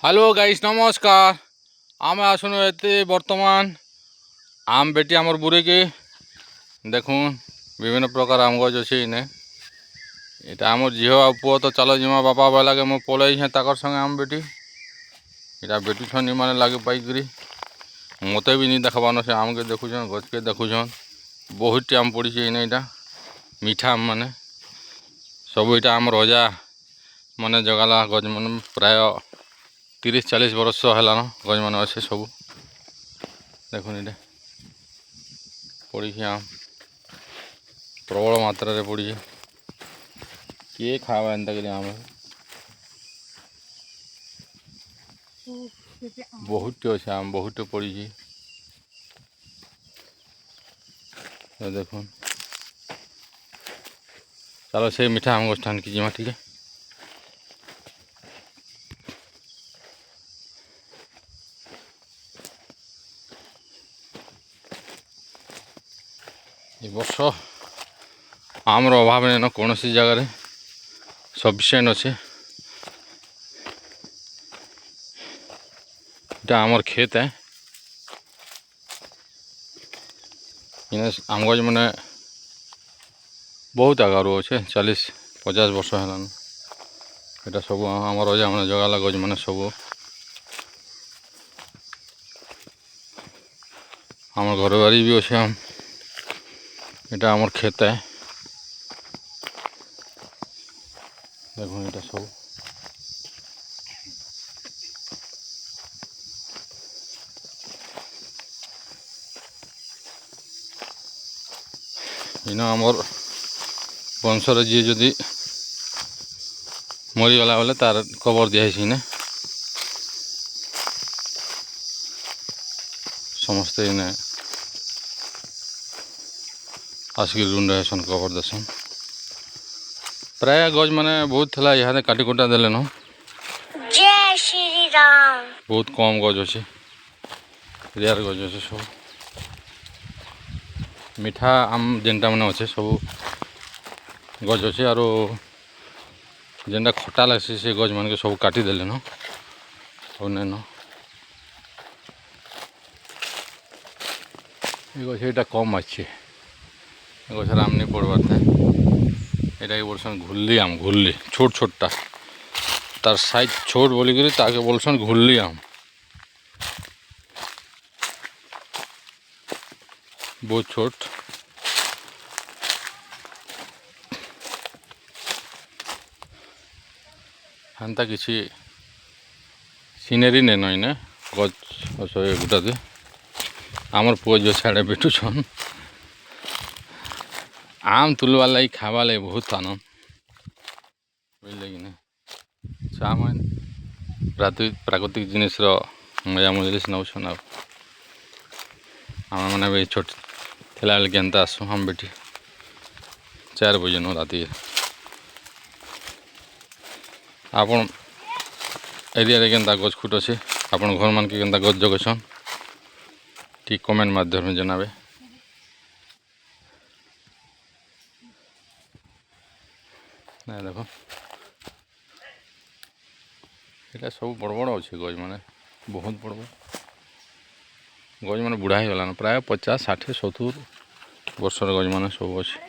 Hello guys नमस्कार। आम आसन ये बर्तमान आम बेटी आमर बुरे के देखूँ विभिन्न प्रकार आम गज अच्छे इने यहाँ आम झील आ पुओ तो चलो जिमा बापा बोला के मुझे पलैसे ताकर संगे आम बेटी यहाँ बेटी छन माने लगे पाइक मत भी नहीं देखबान से आम के देखुन गज के देखुन बहुत आम पड़ी इने यहाँ मीठा आम माने सब यहाँ आम रजा माने जगाला गज मन प्राय 30-40 बरस है गज मान अच्छे सब देखुन ये पड़ी आम प्रबल मात्रा पड़ी किए खावा एंता के आम बहुत अच्छे आम बहुत पड़ी देखो चलो से मीठा आम गठान की जिमा ठीक है। ए वर्ष आमर अभाव नहीं न कौन सी जगार सफिशिएंट अच्छे यहाँ आमर खेत है इन आम गज मैंने बहुत आगारू अच्छे 40-50 वर्ष है यहाँ सब आम रजा मैंने जगाला गज मैंने सब आम घर बाड़ी भी अच्छे आम यहाँ आमर खेत है देखो यहाँ सब इन आमर वंशर जी जदि मरीगला बेले तार कबर दिखाई इने समस्ते इने आसिक रुंड हेसन कबर देसन प्राय गज माने बहुत थला यहाँ काटी कुटा देले न जय श्री राम बहुत कम गज अच्छे रेयर गज अच्छे सब मीठा आम जेनटा मैंने अच्छे सब गज अच्छे आरो जेनटा खटा लगे से गज मान के सब काटी देले न सब नहीं न गछ यहाँ कम अच्छे गछर आम नहीं पड़बार था यहाँ बोलसन घुल्ली आम घुल्ली छोट छोटा तार साइज छोट बोलिक ताके बोलसन घुल्ली आम बहुत छोट हेन्ता किसी सिनेरी नहीं न इने गज गुटा दे आमर पुओ जो छाड़े बेटुछन आम तुलवा लगी खावा लगी बहुत आनंद बुझे कि आम प्राकृतिक जिनिस मजा मजलिस नौछन आम मैंने भी छोट थिला बेले केनता आसु हम बेटी 4 बजे न राति आपण एरिया रे केनता गज खुट अच्छे आपण घर मान के केनता गज जगछन ठीक कमेंट माध्यम में जनाबे ना देखो यहाँ सब बड़ बड़ अच्छे गज मैंने बहुत बड़ गज मैंने बुढ़ा ही गलान प्राय 50-60-70 वर्षर गज मैंने सब अच्छे।